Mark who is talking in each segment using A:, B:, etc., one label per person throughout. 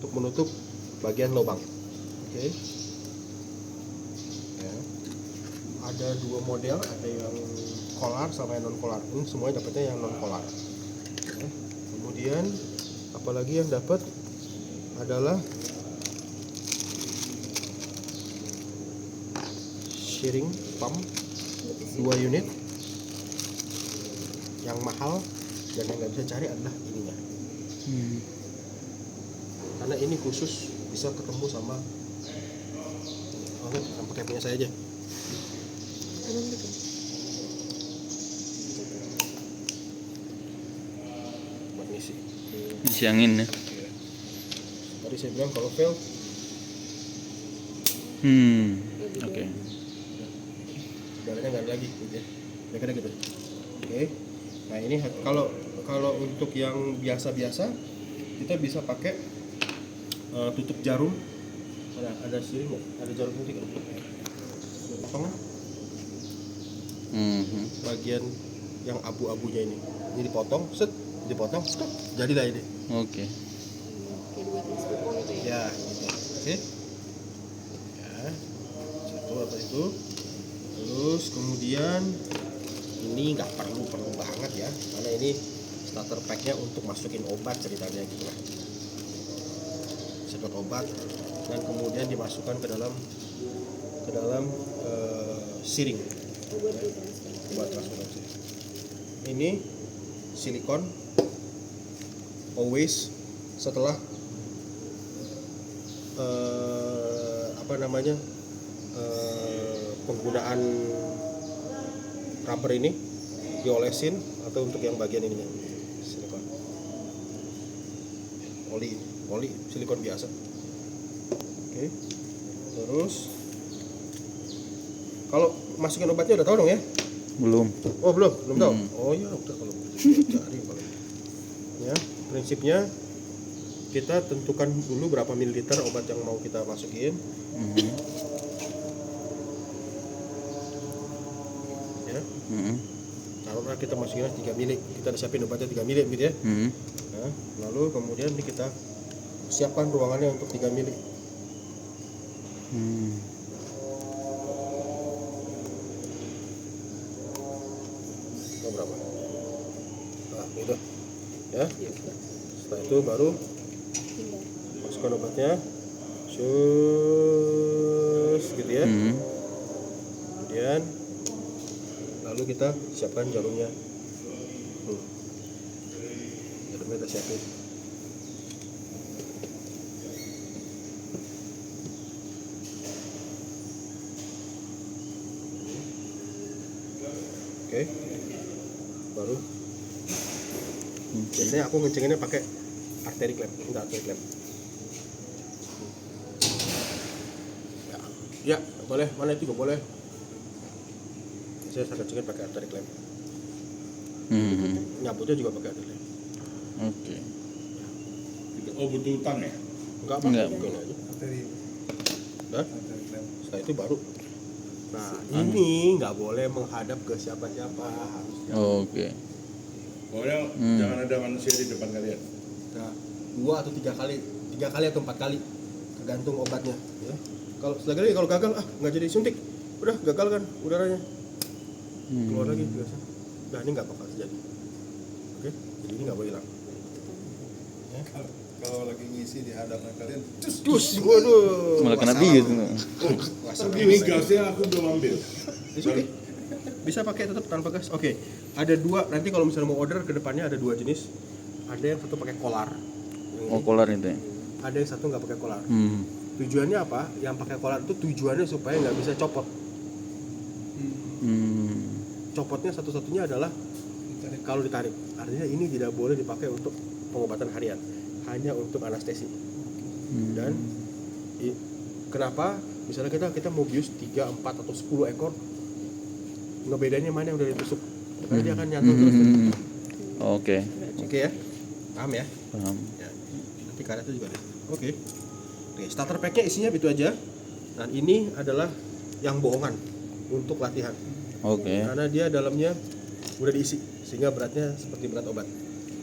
A: untuk menutup bagian lubang. Oke. Ya. Ada dua model, ada yang kolar sama yang non kolar. Ini semuanya dapatnya yang non kolar. Ya. Kemudian apalagi yang dapat adalah shearing pump 2 unit. Yang mahal dan yang nggak bisa cari adalah ininya. Karena ini khusus bisa ketemu sama pakai punya saya aja. Buat ngisi.
B: Isi angin ya.
A: Tadi saya bilang kalau fail
B: Oke.
A: udaranya nggak ada lagi gitu ya. Kira-kira gitu. Oke. Nah ini kalau untuk yang biasa-biasa kita bisa pakai tutup jarum. Ada sini nggak? Ada jarum putih nggak? Potong bagian yang abu-abunya ini dipotong, dipotong, jadilah ini.
B: Oke.
C: Kayak buat es kupon gitu ya.
A: Ya, gitu. Oke. Ya, satu apa itu. Terus kemudian ini nggak perlu banget ya, karena ini starter packnya untuk masukin obat ceritanya gitu lah. Sedot obat dan kemudian dimasukkan ke dalam siring. Obat transferasi. Ini silikon always setelah penggunaan rubber ini diolesin atau untuk yang bagian ininya silikon oli silikon biasa. Oke. Terus kalau masukin obatnya udah tahu dong ya?
B: Belum.
A: Oh belum tahu. Oh ya udah kalau cari kalau ya prinsipnya kita tentukan dulu berapa mililiter obat yang mau kita masukin. Ya. Taruhlah kita masukin 3 mili, kita udah siapin obatnya 3 mili gitu ya. Nah, lalu kemudian kita siapkan ruangannya untuk 3 mili. Oh, berapa? Nah, gitu. Ya. Setelah itu baru masukkan obatnya. Gitu ya. Kemudian lalu kita siapkan jarumnya. Jarumnya kita siapin. Oke. Baru. Biasanya aku ngencenginnya pakai arteri clamp, enggak arteri clamp. Ya, boleh. Mana itu juga boleh. Saya kencengin pakai arteri clamp. Nyabutnya juga pakai arteri clamp.
B: Oke.
D: Oh butuh utang ya?
A: Enggak apa-apa aja. Nah, setelah itu baru. Nah, ini nggak boleh menghadap ke siapa-siapa, harus
B: Oke.
D: Pokoknya jangan ada manusia di depan kalian.
A: Nah, 2 atau 3 kali, 3 kali atau 4 kali, tergantung obatnya. Ya. Kalau lagi kalau gagal, nggak jadi suntik, udah gagal kan udaranya, keluar lagi biasa. Nah ini nggak bakal terjadi. Oke, jadi ini nggak boleh hilang. Ya.
E: Kalau lagi ngisi di hadapan kalian,
A: Terus, waduh.
B: Malah kena bius.
D: Ini gasnya aku belum ambil.
A: Oke. Bisa pakai tetap tanpa gas. Oke. Ada 2. Nanti kalau misalnya mau order ke depannya ada 2 jenis. Ada yang satu pakai kolar.
B: Oh, kolar itu ya.
A: Ada yang satu nggak pakai kolar. Tujuannya apa? Yang pakai kolar itu tujuannya supaya nggak bisa copot. Copotnya satu-satunya adalah kalau ditarik. Artinya ini tidak boleh dipakai untuk pengobatan harian, hanya untuk anestesi. Dan kenapa? Misalnya kita mau bius 3, 4 atau 10 ekor, ngebedainnya mana yang udah ditusuk. Karena dia akan nyantol terus.
B: Oke.
A: Oke ya, paham ya?
B: Paham.
A: Ya. Nanti karetnya juga ada. Oke, starter packnya isinya itu aja. Dan ini adalah yang bohongan untuk latihan.
B: Oke.
A: Karena dia dalamnya udah diisi, sehingga beratnya seperti berat obat.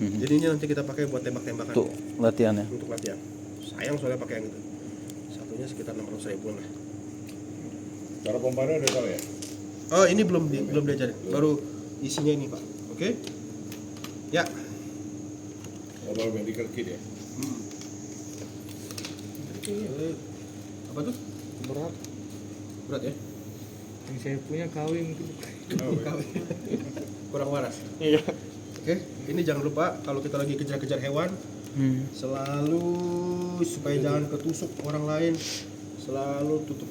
A: Jadi ini nanti kita pakai buat tembak-tembakan.
B: Untuk latihan ya.
A: Untuk latihan. sayang soalnya pakai yang itu. Satunya sekitar 600.000 lah.
D: Cara pompanya udah tahu ya?
A: Oh ini belum diajarin, baru isinya ini Pak. Oke? Ya.
D: Oh, baru medical kit ya?
A: Apa tuh? Berat ya?
F: Yang saya punya kawin gitu.
A: Kurang waras.
F: Iya.
A: Oke, ini jangan lupa kalau kita lagi kejar-kejar hewan, selalu supaya jangan ketusuk orang lain, selalu tutup.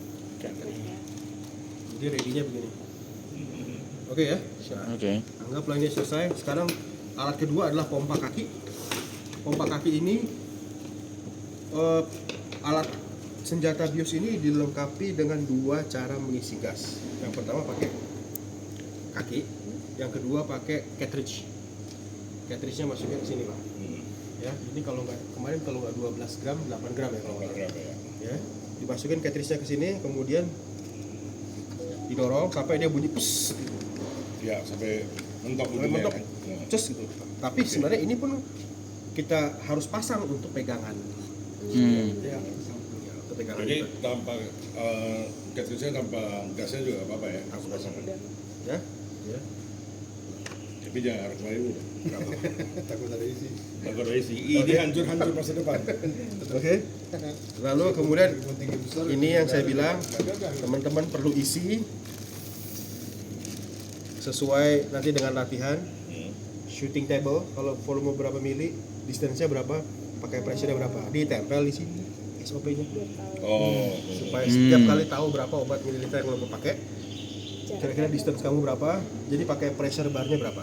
A: Jadi ready-nya begini. Oke ya. Nah,
B: Oke.
A: anggaplah ini selesai. Sekarang alat kedua adalah pompa kaki. Pompa kaki ini alat senjata bios ini dilengkapi dengan 2 cara mengisi gas. Yang pertama pakai kaki, yang kedua pakai cartridge. Cartridge-nya masuknya ke sini Pak. Ya, ini kalau nggak kemarin kalau nggak 12 gram, 8 gram ya kalau nggak salah. Ya, dimasukin cartridge-nya ke sini, kemudian didorong sampai dia bunyi pus.
D: Ya, sampai mentok
A: Sampai
D: ujungnya
A: mentok.
D: kan? Ya.
A: Cus gitu. Tapi sebenarnya ini pun kita harus pasang untuk pegangan. Ya, untuk pegangan.
D: Jadi
A: juga.
D: tanpa cartridge-nya tanpa gasnya juga apa-apa ya?
A: Aku pasang. Ya. Ya.
D: Tapi jangan kembali dulu.
E: Takut ada isi.
D: Takut ada isi. Ini hancur-hancur masa depan.
A: Oke. Lalu kemudian
E: Tinggi besar.
A: ini yang saya bilang teman-teman perlu isi sesuai nanti dengan latihan. Shooting table kalau volume berapa mili, distance-nya berapa, pakai pressure-nya berapa, ditempel di sini SOP-nya
D: Oh.
A: supaya setiap kali tahu berapa obat mililiter yang lo mau pakai, kira-kira distance kamu berapa, jadi pakai pressure bar-nya berapa.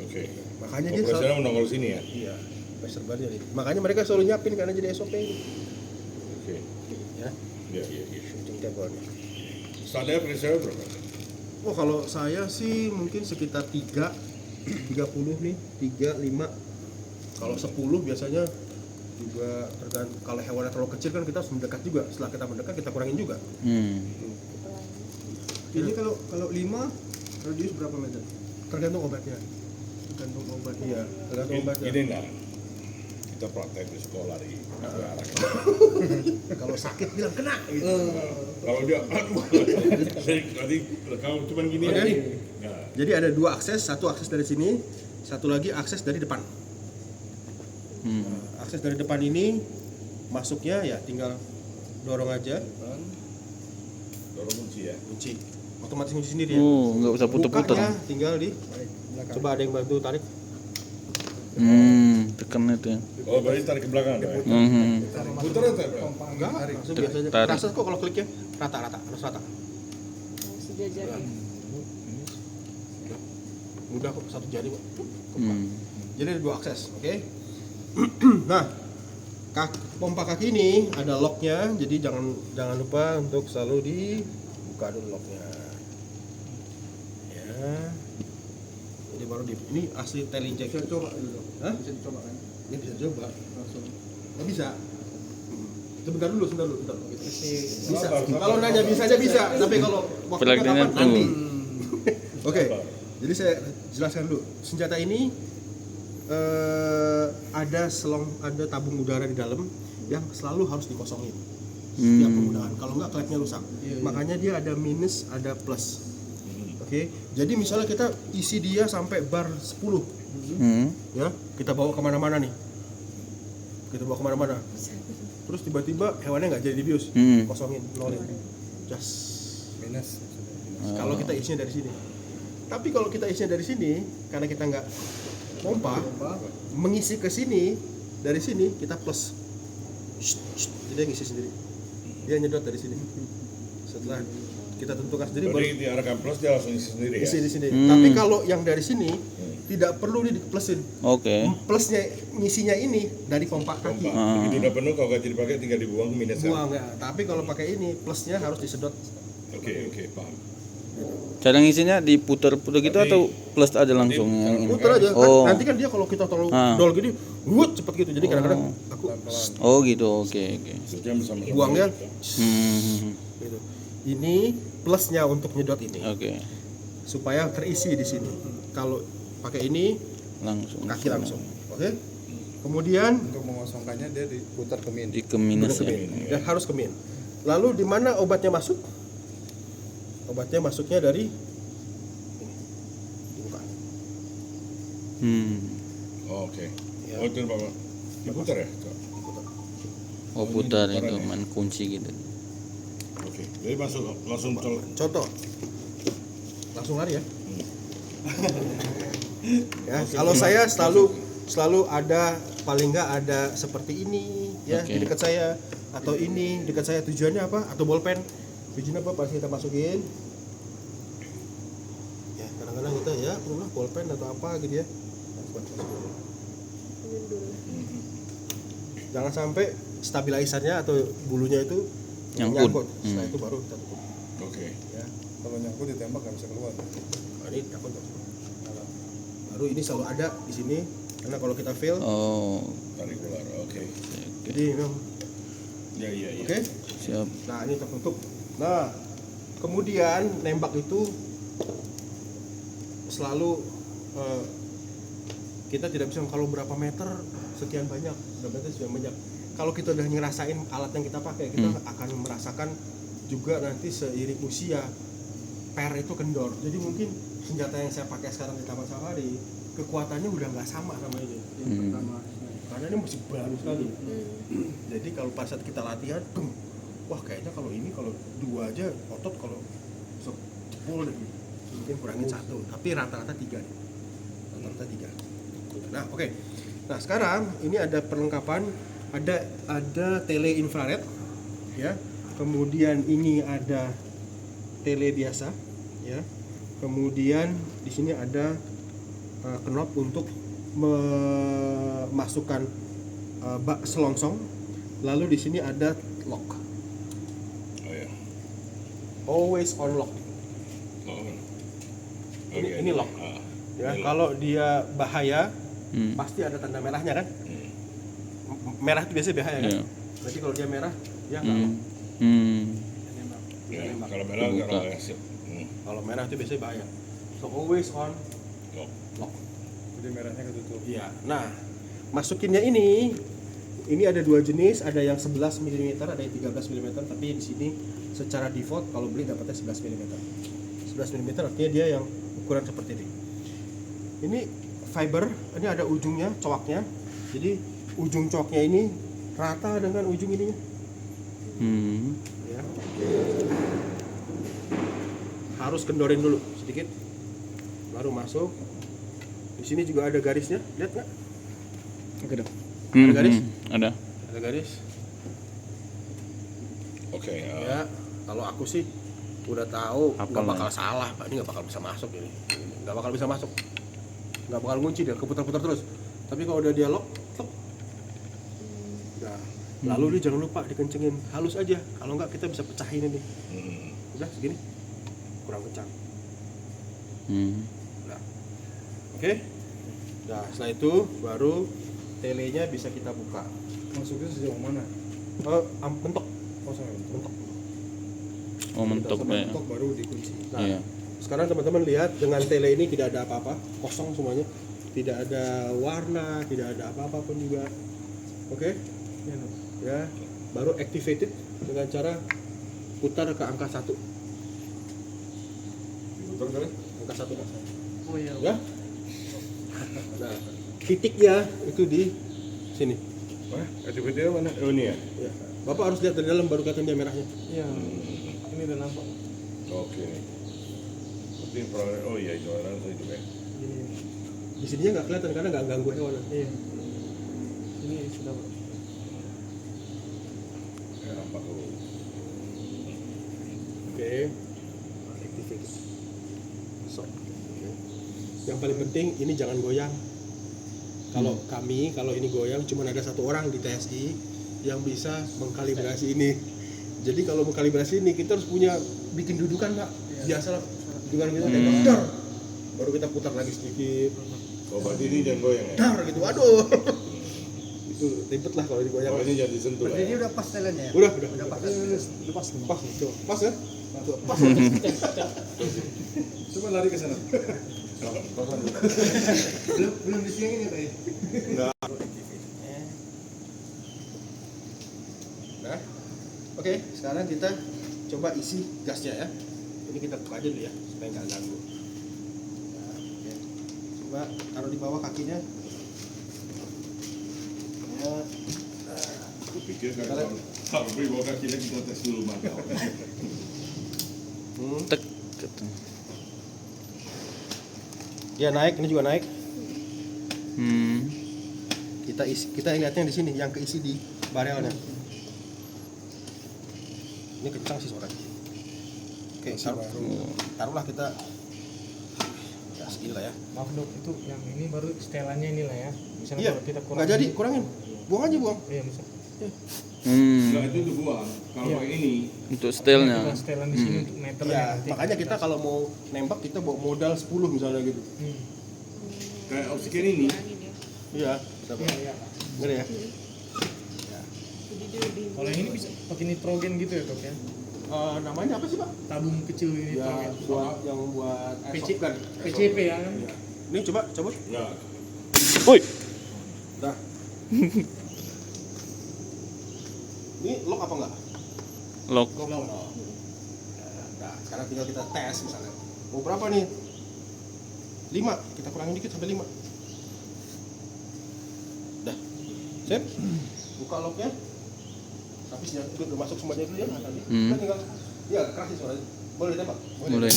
D: Oke.
A: Makanya dia
D: Operasinya
A: selalu,
D: menongol sini ya?
A: iya, pressure bar-nya nih. Makanya mereka selalu nyiapin karena jadi SOP ini.
D: Oke.
A: Ya,
D: Iya, iya, iya.
A: shooting table-nya.
D: Standar pressure berapa?
A: Oh kalau saya sih mungkin sekitar 30 nih, 3, 5. Kalau 10 biasanya juga tergantung, kalau hewannya terlalu kecil kan kita harus mendekat juga. Setelah kita mendekat kita kurangin juga.
E: Ini kalau 5 radius berapa meter?
A: Tergantung obatnya.
E: Tergantung obat.
A: Iya, tergantung obatnya.
D: Gini nah, kita praktek di sekolah di negara.
A: Kalau sakit bilang kena gitu.
D: Kalau dia, aduh, tadi kamu cuma gini
A: Oke.
D: aja. Nah,
A: Jadi ada 2 akses, satu akses dari sini, satu lagi akses dari depan. Nah, akses dari depan ini masuknya ya tinggal dorong aja,
D: dorong kunci ya.
A: kunci. Otomatis kunci sendiri ya.
B: Nggak usah puter-puter.
A: Bukanya tinggal di coba ada yang bantu tarik.
B: Tekan itu ya.
D: Oh, berarti tarik ke belakang ada ya? Putar atau apa?
A: Enggak, langsung biasa aja.
B: Tarik.
A: Rasa kok kalau kliknya rata-rata, harus rata.
C: Sejajar ya.
A: Mudah kok, satu jari kok. Jadi ada 2 akses, oke? Nah, pompa kaki ini ada locknya, jadi jangan lupa untuk selalu dibuka dulu locknya. Ya. Jadi baru ini asli tail injection.
E: Bisa coba dulu.
A: Hah?
E: Bisa dicoba kan?
A: Ya bisa coba.
E: Langsung.
A: Oh, bisa. Sebentar dulu. Bisa.
D: Sabar.
A: Kalau nanya bisa aja bisa, tapi kalau waktunya
B: Pelatihannya
A: kapan nanti.
B: tunggu.
A: Oke. Jadi saya jelaskan dulu. Senjata ini ada tabung udara di dalam yang selalu harus dikosongin setiap penggunaan. Kalau nggak klepnya rusak. Makanya dia ada minus, ada plus. Oke. Jadi misalnya kita isi dia sampai bar 10. Ya, kita bawa kemana-mana nih. Terus tiba-tiba hewannya nggak jadi dibius, kosongin, nolin, just
E: Minus.
A: kalau kita isinya dari sini. Tapi kalau kita isinya dari sini, karena kita nggak pompa, mengisi ke sini, dari sini kita plus. Jadi dia ngisi sendiri, dia nyedot dari sini. Setelah kita tentukan sendiri, baru
D: Berarti diarahkan plus dia langsung isi sendiri ya?
A: isi di sini. Tapi kalau yang dari sini tidak perlu nih diplusin.
B: Oke.
A: Plusnya ngisinya ini dari pompa kaki.
D: Begitu udah penuh kalau nggak dipakai tinggal dibuang minus kan?
A: Buang ya. Tapi kalau pakai ini plusnya harus disedot.
D: Oke, paham.
B: Cara ngisinya diputer-puter gitu atau plus aja langsung yang ini?
A: Putar aja.
B: Oh.
A: Nanti kan dia kalau kita terlalu
B: Ah.
A: dol gini, wut cepet gitu. Jadi kadang-kadang aku
B: Oh gitu. Oke.
D: Jam bersama
A: buangnya
B: Oke.
A: gitu. Ini plusnya untuk nyedot ini supaya terisi di sini. Kalau pakai ini
B: Langsung.
A: kaki langsung. Oke? Kemudian
E: Untuk mengosongkannya dia diputar ke min.
B: Di ke minus
A: ke
B: ya.
A: min. Ya, harus ke min. Lalu di mana obatnya masuk? Obatnya masuknya dari ini. Dibuka.
D: Oke.
A: Ya.
D: Oh itu Bapak. Diputar ya?
A: Diputar.
B: Oh putar itu main kunci gitu.
D: Oke. Jadi masuk langsung colok.
A: Contoh. Langsung lari ya. Ya, kalau saya selalu ada paling nggak ada seperti ini ya
B: Oke.
A: di dekat saya atau ini dekat saya, tujuannya apa? Atau bolpen. Tujuannya apa? Pasti kita masukin. Ya, kadang-kadang kita ya perlulah bolpen atau apa gitu ya. Masukin.
C: Ini dulu.
A: Jangan sampai stabilizernya atau bulunya itu
B: Nyangkut.
A: Setelah itu baru kita tutup.
D: Oke.
A: Ya.
E: Kalau nyangkut ditembak nggak bisa keluar.
A: Nah, ini takut nggak? Baru ini selalu ada di sini karena kalau kita fail,
B: Oh,
D: Tarik keluar. Oke.
A: jadi memang
D: Ya iya iya.
A: oke.
B: siap.
A: Nah ini tertutup. Nah kemudian nembak itu selalu kita tidak bisa kalau berapa meter sekian banyak, berapa meter sekian banyak. Kalau kita udah ngerasain alat yang kita pakai, kita akan merasakan juga nanti seiring usia per itu kendor. Jadi mungkin senjata yang saya pakai sekarang di Taman Safari kekuatannya udah nggak sama ini yang pertama, karena ini masih baru sekali. Jadi kalau pas saat kita latihan, wah kayaknya kalau ini kalau 2 aja otot kalau sepul deh, mungkin kurangin 1, tapi rata-rata 3 nih. Rata-rata 3. Nah oke. Nah sekarang ini ada perlengkapan, ada tele infrared ya, kemudian ini ada tele biasa ya, kemudian di sini ada knop untuk memasukkan bak selongsong, lalu di sini ada lock,
D: Oh ya.
A: always on lock.
D: Oh.
A: Ini lock. Ya,
D: ini
A: kalau dia bahaya pasti ada tanda merahnya kan? Merah itu biasanya bahaya kan?
B: Iya.
A: Berarti kalau dia merah, dia nggak lock.
D: Ya, kalau merah nggak
B: Terbuka.
D: lock ya, sip.
A: Kalau merah itu biasanya bahaya. So always on
D: Lock.
A: lock.
E: Jadi merahnya ketutup.
A: Iya. Nah, masukinnya ini ada 2 jenis, ada yang 11 mm, ada yang 13 mm, tapi di sini secara default kalau beli dapatnya 11 mm. 11 mm artinya dia yang ukuran seperti ini. Ini fiber, ini ada ujungnya, coaknya. Jadi ujung coaknya ini rata dengan ujung ininya. Ya. Harus kendorin dulu sedikit, baru masuk. Di sini juga ada garisnya, lihat nggak?
E: Oke dong.
A: Ada garis?
B: Ada.
A: Ada garis.
D: Oke.
A: Ya, kalau aku sih udah tahu
B: Hafal
A: nggak
B: lah.
A: bakal salah, Pak. Ini nggak bakal bisa masuk ini. Nggak bakal bisa masuk. Nggak bakal ngunci dia, keputar-putar terus. Tapi kalau udah dia lock, nah, lalu dia jangan lupa dikencengin halus aja. Kalau nggak kita bisa pecahin ini. Udah segini, kurang kencang. Nah, oke. Nah, setelah itu baru telenya bisa kita buka.
E: Masuknya sejauh mana?
A: Mentok,
E: Oh sampai
A: mentok.
B: Oh, mentok
A: Sampai
B: ya.
E: mentok baru dikunci.
A: Nah,
B: Iya.
A: sekarang teman-teman lihat dengan tele ini tidak ada apa-apa, kosong semuanya, tidak ada warna, tidak ada apa-apa pun juga. Oke, ya, baru activated dengan cara putar ke angka 1.
D: Diputar kali?
A: Angka 1 Mas.
F: Oh iya.
A: Ya. Nah, titiknya itu di sini.
D: Mana? Aktivitasnya mana? Oh ini ya.
A: Ya. Bapak harus lihat dari dalam baru kelihatan dia merahnya.
F: Iya. Ini udah nampak.
D: Oke. Berarti infrared. Oh iya itu orang itu ya.
F: Gini.
A: Di sininya nggak kelihatan karena nggak ganggu hewan.
F: Iya. Ini sudah.
D: Ya nampak tuh.
A: Oke. Activated. So. Oke. Yang paling penting ini jangan goyang. Kalau kalau ini goyang cuma ada 1 orang di TSI yang bisa mengkalibrasi ini. Jadi kalau mengkalibrasi ini kita harus bikin dudukan Pak. Biasalah dudukan kita tembak dar. Baru kita putar lagi sedikit.
D: Oh berarti ini jangan goyang ya?
A: Dar gitu. Aduh. Itu ribet lah kalau digoyang.
D: Oh ini jangan disentuh
E: Berarti ini
D: ya?
E: udah pas talentnya ya?
A: Udah.
E: Udah pas.
A: Pas. Coba. Pas ya? Tuh, pas.
E: Coba lari ke sana. belum disiangin ya tadi?
D: Enggak.
A: Ya. Oke, sekarang kita coba isi gasnya ya. Ini kita buka aja dulu ya supaya nggak ganggu. Ya, oke. Coba taruh di bawah kakinya. Ya.
D: Aku pikir kalau beri bawa kaki lagi kita tes dulu mantap.
B: Tek gitu.
A: Ya naik, ini juga naik.
B: Hmm.
A: Kita lihatnya di sini yang keisi di barelnya. Ini kencang sih suaranya. Oke, taruhlah kita ya segini lah ya.
F: Maaf dok, itu yang ini baru setelannya inilah ya. Misalnya
A: Iya,
F: kalau kita kurang.
A: nggak jadi, kurangin. Buang aja, buang.
F: Iya bisa.
D: Nah itu tuh buang. Kalau
F: Iya.
D: pakai ini,
B: Untuk setelnya.
F: Kita setelan di sini untuk meternya
A: Ya,
F: nanti.
A: makanya kita kalau mau nembak kita bawa modal 10 misalnya gitu.
D: kayak oksigen ini,
A: Iya, dapat.
F: Iya.
A: Ngeri ya?
C: Jadi dia lebih.
F: Kalau yang ini bisa pakai nitrogen gitu ya dok ya.
A: Namanya apa sih, Pak?
F: Tabung kecil ini
A: Ya,
F: nitrogen.
A: buat
F: PC.
A: airsoft gun.
F: PCP ya kan.
A: Iya. Ini coba.
D: enggak.
B: Woi.
A: Dah. Ini lock apa enggak?
B: Lock.
A: Lock. Nah, sekarang tinggal kita tes misalnya. Mau berapa nih? 5. Kita kurangin dikit sampai 5. Dah. Sip. Buka locknya. Tapi senjata udah masuk semuanya dulu ya. Kita tinggal. Iya, keras sih suaranya. Boleh ditembak?
B: Boleh.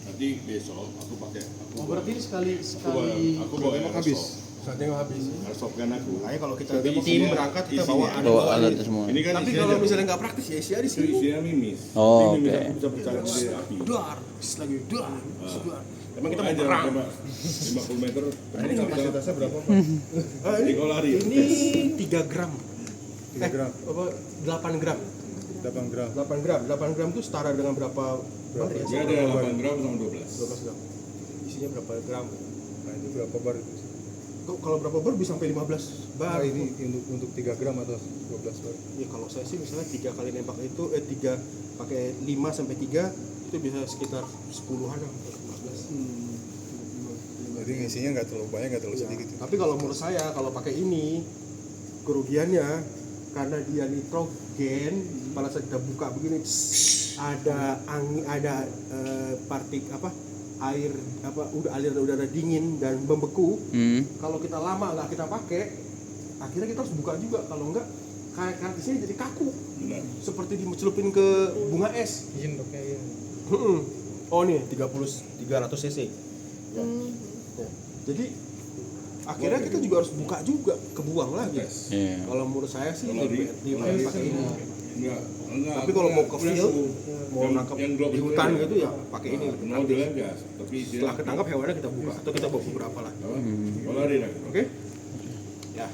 D: Nanti besok aku pakai.
A: Oh, berarti ini sekali
D: Aku bawa
E: habis.
A: Saat tengok habis.
D: Airsoft gun aku.
A: Makanya kalau kita
D: Jadi
A: tim
D: isinya-
A: berangkat kita
D: isinya-
A: bawa
B: Bawa
A: alat
B: alat
A: ini.
B: semua.
D: Ini kan
A: Tapi
D: isinya
A: kalau
D: aja.
A: misalnya nggak praktis ya isi di sini.
D: Isinya mimis.
B: Oh,
D: Tapi mimis
B: oke.
D: aku bisa percaya di api.
A: Dar, lagi dar. Emang kita mau
D: Aja,
A: perang.
D: coba 50 meter.
E: Ini kapasitasnya berapa, Pak?
A: Ini
D: Kalau lari.
A: 3 gram.
E: 3 gram.
A: Apa 8 gram.
E: 8 gram.
A: 8 gram. 8 gram itu setara dengan berapa bar ya?
D: Dia ada 8 gram sama 12.
A: 12 gram. Isinya berapa gram?
E: Nah, itu berapa bar itu?
A: Kalau berapa bar bisa sampai 15 bar.
E: Nah, ini untuk 3 gram atau 12 bar?
A: Ya kalau saya sih misalnya 3 kali nembak itu 3 pakai 5 sampai 3 itu bisa sekitar 10-an lah, 15.
E: Jadi ngisinya nggak terlalu banyak, nggak terlalu
A: Ya,
E: sedikit.
A: tapi kalau menurut saya kalau pakai ini kerugiannya karena dia nitrogen pada saat kita buka begini ada angin, ada partik apa air apa aliran udara dingin dan membeku. Kalau kita lama nggak kita pakai akhirnya kita harus buka juga, kalau enggak kayak di sini jadi kaku
D: Benar.
A: seperti dicelupin ke bunga es.
F: Izin dok ya. Iya.
A: Oh nih 300 cc ya. Ya. Jadi akhirnya kita juga harus buka juga, kebuang lagi.
B: Iya.
A: Kalau menurut saya sih
D: Kalau
A: lebih baik pakai ini.
D: Enggak.
A: Tapi kalau mau ke field, mau
D: Yang-
A: nangkap
D: yang glove
A: di
D: itu
A: hutan
D: ya.
A: gitu ya pakai ini.
D: Model aja. Tapi
A: Setelah ketangkap hewannya kita buka atau kita bawa beberapa lah.
D: Kalau lari lagi.
A: Oke? Ya.